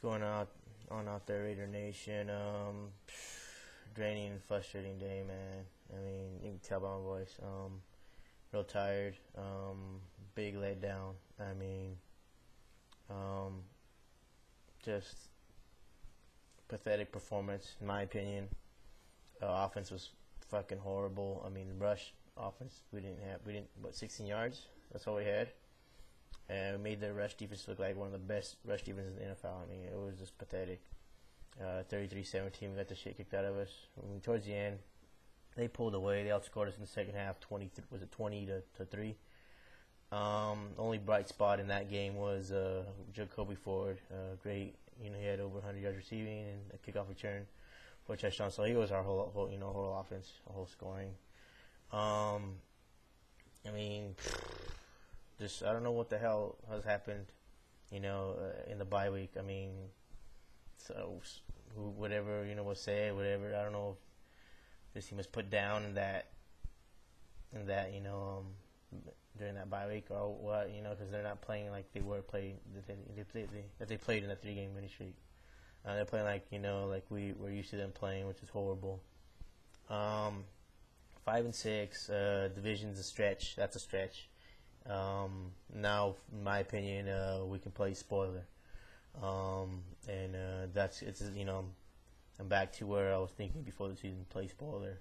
going out there, Raider Nation? Draining and frustrating day, man. I mean, you can tell by my voice. Real tired. Big letdown. I mean, just pathetic performance, in my opinion. Offense was fucking horrible. I mean, rush offense, we didn't, 16 yards? That's all we had. And we made the rush defense look like one of the best rush defenses in the NFL. I mean, it was just pathetic. 33-17, we got the shit kicked out of us. I mean, towards the end, they pulled away. They outscored us in the second half. 20 to 3. Only bright spot in that game was Jacoby Ford. Great, he had over 100 yards receiving and a kickoff return for a touchdown. So he was our whole offense, our whole scoring. I mean, just I don't know what the hell has happened, in the bye week. I mean, so whatever was said, whatever. I don't know if this team was put down in that during that bye week or what, because they're not playing like they were playing that they played in the 3-game winning streak. They're playing like like we were used to them playing, which is horrible. 5-6, division's a stretch. That's a stretch. Now, in my opinion, we can play spoiler, and I'm back to where I was thinking before the season. Play spoiler.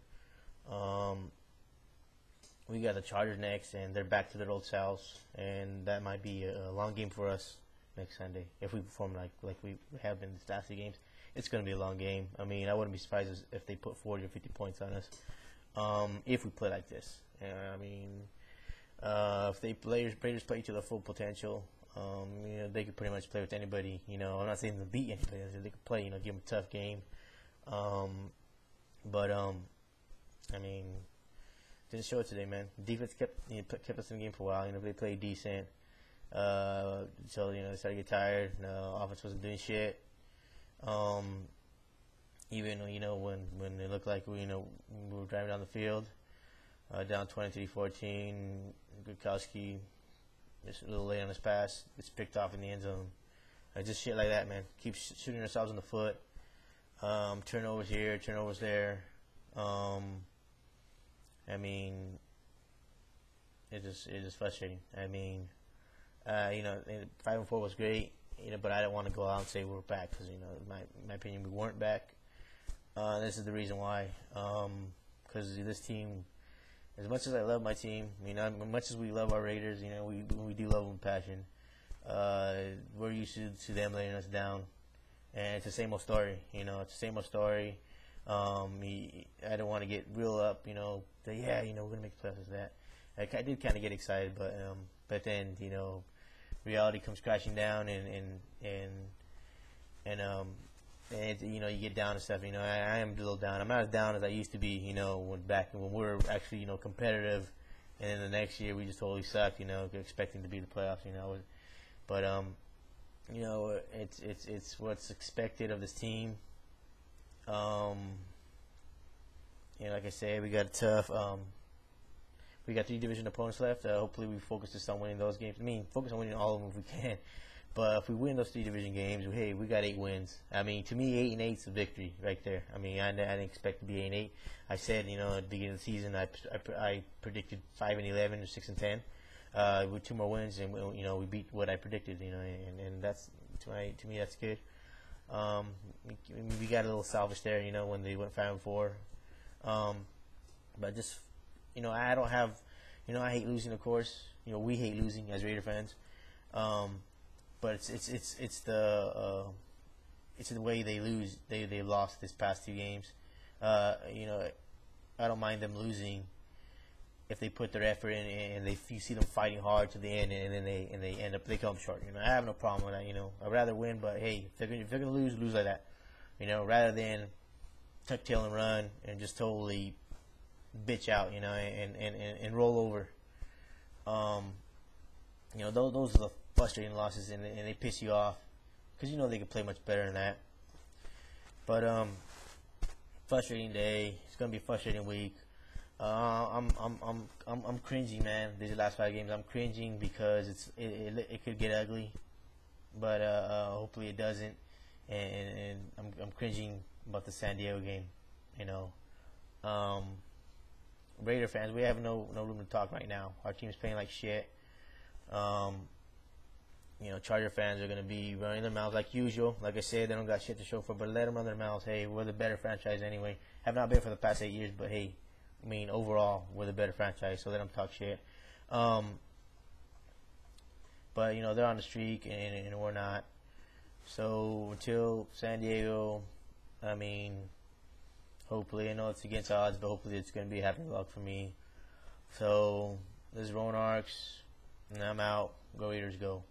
We got the Chargers next, and they're back to their old selves, and that might be a long game for us next Sunday if we perform like we have been the last 2 games. It's going to be a long game. I mean, I wouldn't be surprised if they put 40 or 50 points on us if we play like this. I mean, if Raiders play to their full potential, they could pretty much play with anybody. I'm not saying to beat anybody. They could play, give them a tough game. But I mean, didn't show it today, man. Defense kept us in the game for a while. They played decent. So they started to get tired. Offense wasn't doing shit. Even when it looked like we were driving down the field, down 23-14, Gurkowski just a little late on his pass, gets picked off in the end zone. Just shit like that, man. Keep shooting ourselves in the foot. Turnovers here, turnovers there. I mean, it is frustrating. I mean, 5-4 was great, but I don't want to go out and say we're back because, in my opinion, we weren't back. This is the reason why. Because this team, as much as I love my team, as much as we love our Raiders, we do love them with passion. We're used to them letting us down, and it's the same old story. It's the same old story. I don't want to get real up. That, we're gonna make the playoffs. That I did kind of get excited, but then reality comes crashing down, and you get down and stuff. I am a little down. I'm not as down as I used to be. When we were actually competitive, and then the next year we just totally sucked. Expecting to be the playoffs. But it's what's expected of this team. Like I said, we got tough. We got 3 division opponents left. Hopefully, we focus just on winning those games. Focus on winning all of them if we can. But if we win those 3 division games, hey, we got 8 wins. To me, 8-8 is a victory right there. I didn't expect to be 8-8. I said, at the beginning of the season, I predicted 5-11 or 6-10 with 2 more wins, and we beat what I predicted. And that's to me that's good. We got a little selfish there, when they went 5-4. But just, I don't have, I hate losing, of course. We hate losing as Raider fans. But it's the way they lose. They lost this past 2 games. I don't mind them losing if they put their effort in and you see them fighting hard to the end, and then they come short. I have no problem with that. I'd rather win, but hey, if they're gonna lose like that. Rather than tuck tail and run and just totally bitch out, and roll over. Those are the frustrating losses, and they piss you off because they could play much better than that. But frustrating day. It's gonna be a frustrating week. I'm cringing, man. These last 5 games, I'm cringing because it could get ugly, but hopefully it doesn't. and I'm cringing about the San Diego game. You know, Raider fans, we have no room to talk right now. Our team's playing like shit. Charger fans are going to be running their mouths like usual. Like I said, they don't got shit to show for, but let them run their mouths. Hey, we're the better franchise anyway. Have not been for the past 8 years, but hey, I mean, overall, we're the better franchise, so let them talk shit. But, they're on the streak, and we're not. So, until San Diego, I mean, hopefully, I know it's against odds, but hopefully it's going to be having luck for me. So, this is Ronarks, and I'm out. Go Raiders, go.